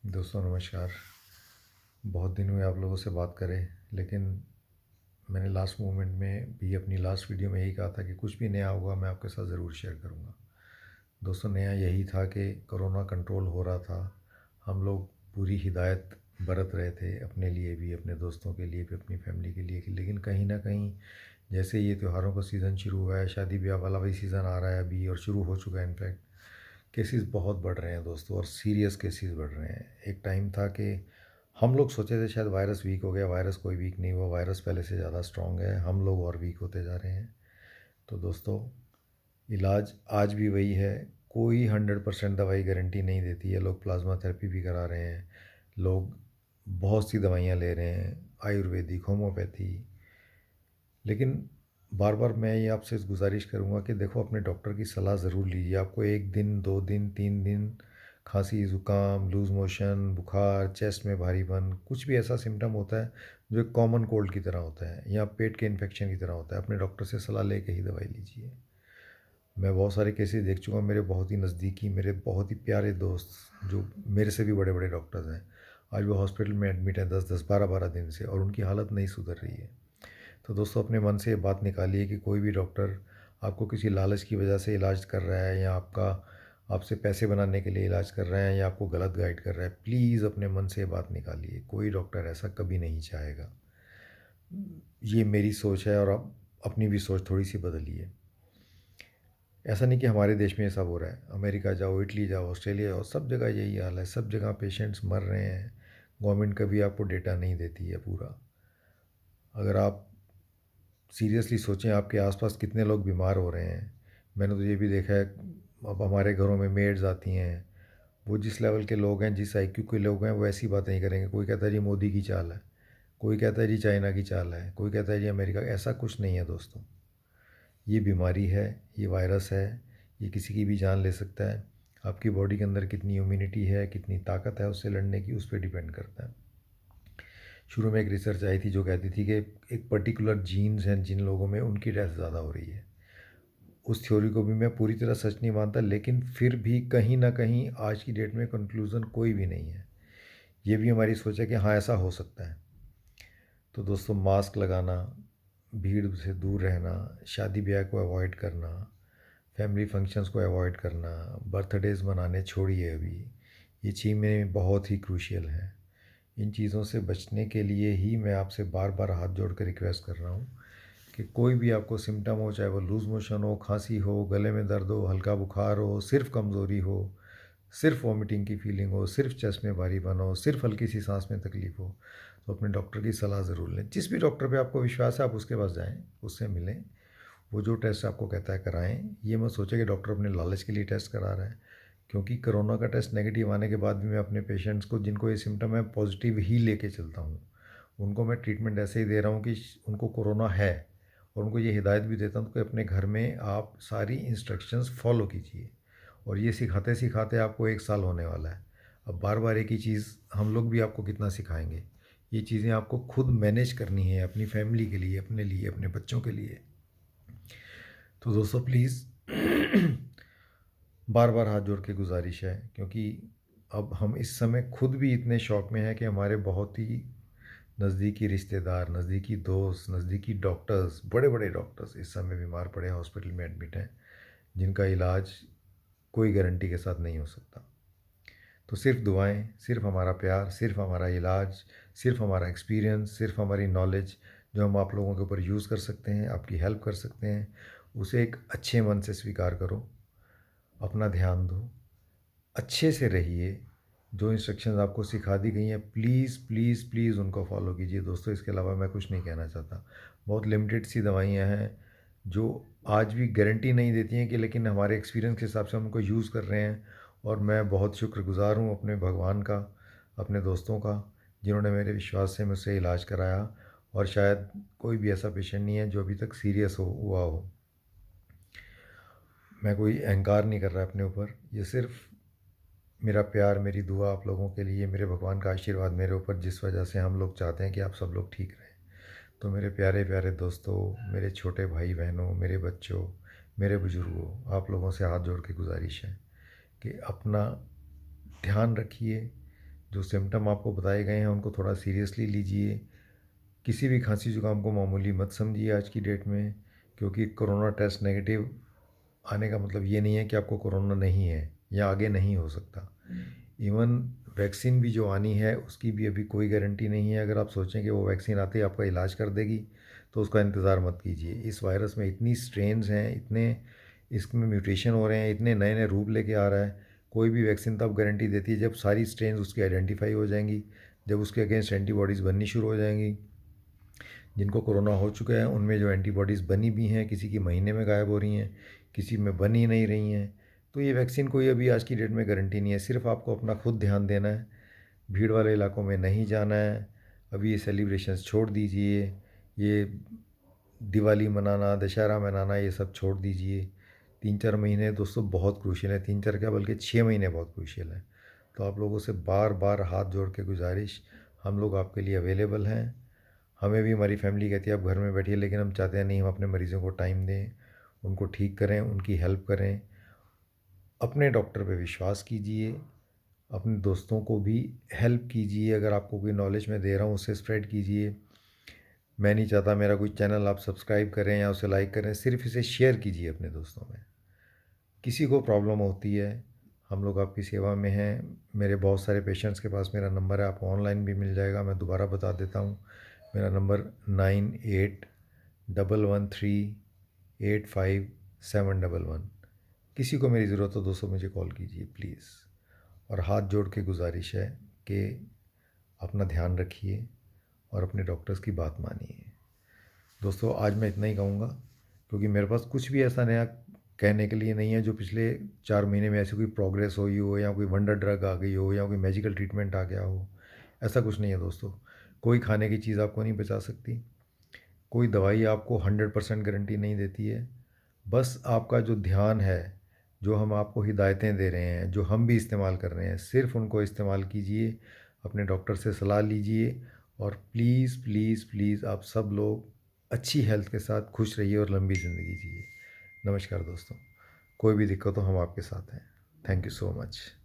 दोस्तों नमस्कार। बहुत दिन हुए आप लोगों से बात करें, लेकिन मैंने लास्ट मोमेंट में भी अपनी लास्ट वीडियो में यही कहा था कि कुछ भी नया होगा मैं आपके साथ ज़रूर शेयर करूँगा। दोस्तों नया यही था कि कोरोना कंट्रोल हो रहा था। हम लोग पूरी हिदायत बरत रहे थे, अपने लिए भी, अपने दोस्तों के लिए भी, अपनी फैमिली के लिए, लेकिन कहीं ना कहीं जैसे ये त्योहारों का सीज़न शुरू हुआ है, शादी ब्याह वाला भी सीज़न आ रहा है अभी और शुरू हो चुका है। इनफैक्ट केसेस बहुत बढ़ रहे हैं दोस्तों, और सीरियस केसेस बढ़ रहे हैं। एक टाइम था कि हम लोग सोचे थे शायद वायरस वीक हो गया, वायरस कोई वीक नहीं हुआ, वायरस पहले से ज़्यादा स्ट्रांग है, हम लोग और वीक होते जा रहे हैं। तो दोस्तों इलाज आज भी वही है, कोई 100% दवाई गारंटी नहीं देती है। लोग प्लाज्मा थेरेपी भी करा रहे हैं, लोग बहुत सी दवाइयाँ ले रहे हैं, आयुर्वेदिक, होम्योपैथी। लेकिन बार बार मैं ये आपसे गुजारिश करूँगा कि देखो अपने डॉक्टर की सलाह ज़रूर लीजिए। आपको 1 दिन 2 दिन 3 दिन खांसी, ज़ुकाम, लूज़ मोशन, बुखार, चेस्ट में भारीपन, कुछ भी ऐसा सिम्टम होता है जो एक कॉमन कोल्ड की तरह होता है या पेट के इन्फेक्शन की तरह होता है, अपने डॉक्टर से सलाह लेके ही दवाई लीजिए। मैं बहुत सारे केसेस देख चुका हूँ, मेरे बहुत ही नज़दीकी, मेरे बहुत ही प्यारे दोस्त जो मेरे से भी बड़े बड़े डॉक्टर्स हैं, आज वो हॉस्पिटल में एडमिट हैं 10 10 12 12 दिन से, और उनकी हालत नहीं सुधर रही है। तो दोस्तों अपने मन से ये बात निकालिए कि कोई भी डॉक्टर आपको किसी लालच की वजह से इलाज कर रहा है, या आपसे पैसे बनाने के लिए इलाज कर रहे हैं, या आपको गलत गाइड कर रहा है, प्लीज़ अपने मन से ये बात निकालिए। कोई डॉक्टर ऐसा कभी नहीं चाहेगा। ये मेरी सोच है, और आप अपनी भी सोच थोड़ी सी बदलिए। ऐसा नहीं कि हमारे देश में ये सब हो रहा है, अमेरिका जाओ, इटली जाओ, ऑस्ट्रेलिया जाओ, सब जगह यही हाल है, सब जगह पेशेंट्स मर रहे हैं। गवर्नमेंट कभी आपको डेटा नहीं देती है पूरा। अगर आप सीरियसली सोचें आपके आसपास कितने लोग बीमार हो रहे हैं। मैंने तो ये भी देखा है, अब हमारे घरों में मेड्स आती हैं, वो जिस लेवल के लोग हैं, जिस आईक्यू के लोग हैं, वो ऐसी बातें नहीं करेंगे। कोई कहता है जी मोदी की चाल है, कोई कहता है जी चाइना की चाल है, कोई कहता है जी अमेरिका। ऐसा कुछ नहीं है दोस्तों। ये बीमारी है, ये वायरस है, ये किसी की भी जान ले सकता है। आपकी बॉडी के अंदर कितनी इम्यूनिटी है, कितनी ताकत है उससे लड़ने की, उस पर डिपेंड करता है। शुरू में एक रिसर्च आई थी जो कहती थी कि एक पर्टिकुलर जीन्स हैं जिन लोगों में, उनकी डेथ ज़्यादा हो रही है। उस थ्योरी को भी मैं पूरी तरह सच नहीं मानता, लेकिन फिर भी कहीं ना कहीं आज की डेट में कंक्लूज़न कोई भी नहीं है। ये भी हमारी सोच है कि हाँ ऐसा हो सकता है। तो दोस्तों मास्क लगाना, भीड़ से दूर रहना, शादी ब्याह को अवॉइड करना, फैमिली फंक्शंस को अवॉइड करना, बर्थडेज़ मनाने छोड़िए अभी। ये चीज़ें बहुत ही क्रूशियल हैं। इन चीज़ों से बचने के लिए ही मैं आपसे बार बार हाथ जोड़ कर रिक्वेस्ट कर रहा हूँ कि कोई भी आपको सिम्टम हो, चाहे वो लूज़ मोशन हो, खांसी हो, गले में दर्द हो, हल्का बुखार हो, सिर्फ कमज़ोरी हो, सिर्फ वॉमिटिंग की फीलिंग हो, सिर्फ चेस्ट में भारीपन हो, सिर्फ हल्की सी सांस में तकलीफ़ हो, तो अपने डॉक्टर की सलाह ज़रूर लें। जिस भी डॉक्टर पे आपको विश्वास है आप उसके पास जाएँ, उससे मिलें, वो जो टेस्ट आपको कहता है कराएँ। ये मत सोचें कि डॉक्टर अपने लालच के लिए टेस्ट करा रहा है, क्योंकि कोरोना का टेस्ट नेगेटिव आने के बाद भी मैं अपने पेशेंट्स को जिनको ये सिम्टम है पॉजिटिव ही लेके चलता हूँ। उनको मैं ट्रीटमेंट ऐसे ही दे रहा हूँ कि उनको कोरोना है, और उनको ये हिदायत भी देता हूँ कि अपने घर में आप सारी इंस्ट्रक्शंस फॉलो कीजिए। और ये सिखाते सिखाते आपको 1 साल होने वाला है। अब बार बार एक ही चीज़ हम लोग भी आपको कितना सिखाएंगे। ये चीज़ें आपको खुद मैनेज करनी है, अपनी फैमिली के लिए, अपने लिए, अपने बच्चों के लिए। तो दोस्तों प्लीज़ बार बार हाथ जोड़ के गुजारिश है, क्योंकि अब हम इस समय खुद भी इतने शौक में हैं कि हमारे बहुत ही नज़दीकी रिश्तेदार, नज़दीकी दोस्त, नज़दीकी डॉक्टर्स, बड़े बड़े डॉक्टर्स इस समय बीमार पड़े हैं, हॉस्पिटल में एडमिट हैं, जिनका इलाज कोई गारंटी के साथ नहीं हो सकता। तो सिर्फ दुआएं, सिर्फ हमारा प्यार, सिर्फ हमारा इलाज, सिर्फ हमारा एक्सपीरियंस, सिर्फ हमारी नॉलेज जो हम आप लोगों के ऊपर यूज़ कर सकते हैं, आपकी हेल्प कर सकते हैं, उसे एक अच्छे मन से स्वीकार करो। अपना ध्यान दो, अच्छे से रहिए। जो इंस्ट्रक्शंस आपको सिखा दी गई हैं, प्लीज़ प्लीज़ प्लीज़ उनको फॉलो कीजिए दोस्तों। इसके अलावा मैं कुछ नहीं कहना चाहता। बहुत लिमिटेड सी दवाइयाँ हैं जो आज भी गारंटी नहीं देती हैं कि, लेकिन हमारे एक्सपीरियंस के हिसाब से हम उनको यूज़ कर रहे हैं। और मैं बहुत शुक्रगुज़ार हूँ अपने भगवान का, अपने दोस्तों का, जिन्होंने मेरे विश्वास से मुझसे इलाज कराया। और शायद कोई भी ऐसा पेशेंट नहीं है जो अभी तक सीरियस हुआ हो। मैं कोई अहंकार नहीं कर रहा अपने ऊपर, ये सिर्फ मेरा प्यार, मेरी दुआ आप लोगों के लिए, मेरे भगवान का आशीर्वाद मेरे ऊपर, जिस वजह से हम लोग चाहते हैं कि आप सब लोग ठीक रहें। तो मेरे प्यारे प्यारे दोस्तों, मेरे छोटे भाई बहनों, मेरे बच्चों, मेरे बुज़ुर्गों, आप लोगों से हाथ जोड़ के गुजारिश है कि अपना ध्यान रखिए, जो सिम्टम आपको बताए गए हैं उनको थोड़ा सीरियसली लीजिए। किसी भी खांसी जुकाम को मामूली मत समझिए आज की डेट में, क्योंकि कोरोना टेस्ट नेगेटिव आने का मतलब ये नहीं है कि आपको कोरोना नहीं है या आगे नहीं हो सकता। इवन वैक्सीन भी जो आनी है उसकी भी अभी कोई गारंटी नहीं है। अगर आप सोचें कि वो वैक्सीन आते ही आपका इलाज कर देगी तो उसका इंतज़ार मत कीजिए। इस वायरस में इतनी स्ट्रेन्स हैं, इतने इसमें म्यूटेशन हो रहे हैं, इतने नए नए रूप लेके आ रहा है। कोई भी वैक्सीन तब गारंटी देती है जब सारी स्ट्रेन्स उसकी आइडेंटिफाई हो जाएंगी, जब उसके अगेंस्ट एंटीबॉडीज़ बननी शुरू हो जाएंगी। जिनको कोरोना हो चुका है उनमें जो एंटीबॉडीज़ बनी भी हैं, किसी की महीने में गायब हो रही हैं, किसी में बन ही नहीं रही हैं। तो ये वैक्सीन कोई अभी आज की डेट में गारंटी नहीं है। सिर्फ आपको अपना खुद ध्यान देना है, भीड़ वाले इलाकों में नहीं जाना है। अभी ये सेलिब्रेशंस छोड़ दीजिए, ये दिवाली मनाना, दशहरा मनाना, ये सब छोड़ दीजिए। 3-4 महीने दोस्तों बहुत क्रूशियल है, 3-4 क्या बल्कि 6 महीने बहुत क्रूशियल है। तो आप लोगों से बार बार हाथ जोड़ के गुजारिश, हम लोग आपके लिए अवेलेबल हैं। हमें भी हमारी फैमिली कहती है आप घर में बैठिए, लेकिन हम चाहते हैं नहीं, हम अपने मरीज़ों को टाइम दें, उनको ठीक करें, उनकी हेल्प करें। अपने डॉक्टर पे विश्वास कीजिए, अपने दोस्तों को भी हेल्प कीजिए। अगर आपको कोई नॉलेज मैं दे रहा हूँ उससे स्प्रेड कीजिए। मैं नहीं चाहता मेरा कोई चैनल आप सब्सक्राइब करें या उसे लाइक करें, सिर्फ इसे शेयर कीजिए अपने दोस्तों में। किसी को प्रॉब्लम होती है, हम लोग आपकी सेवा में हैं। मेरे बहुत सारे पेशेंट्स के पास मेरा नंबर है, आपको ऑनलाइन भी मिल जाएगा। मैं दोबारा बता देता हूँ, मेरा नंबर 9811385711। किसी को मेरी ज़रूरत हो दोस्तों मुझे कॉल कीजिए प्लीज़। और हाथ जोड़ के गुजारिश है कि अपना ध्यान रखिए और अपने डॉक्टर्स की बात मानिए। दोस्तों आज मैं इतना ही कहूँगा, क्योंकि मेरे पास कुछ भी ऐसा नया कहने के लिए नहीं है जो पिछले 4 महीने में ऐसी कोई प्रोग्रेस हुई हो या कोई वंडर ड्रग आ गई हो या कोई मैजिकल ट्रीटमेंट आ गया हो। ऐसा कुछ नहीं है दोस्तों। कोई खाने की चीज़ आपको नहीं बचा सकती, कोई दवाई आपको 100% गारंटी नहीं देती है। बस आपका जो ध्यान है, जो हम आपको हिदायतें दे रहे हैं, जो हम भी इस्तेमाल कर रहे हैं, सिर्फ उनको इस्तेमाल कीजिए, अपने डॉक्टर से सलाह लीजिए। और प्लीज़ प्लीज़ प्लीज़ आप सब लोग अच्छी हेल्थ के साथ खुश रहिए और लंबी ज़िंदगी जिए। नमस्कार दोस्तों, कोई भी दिक्कत हो हम आपके साथ हैं। Thank you so much.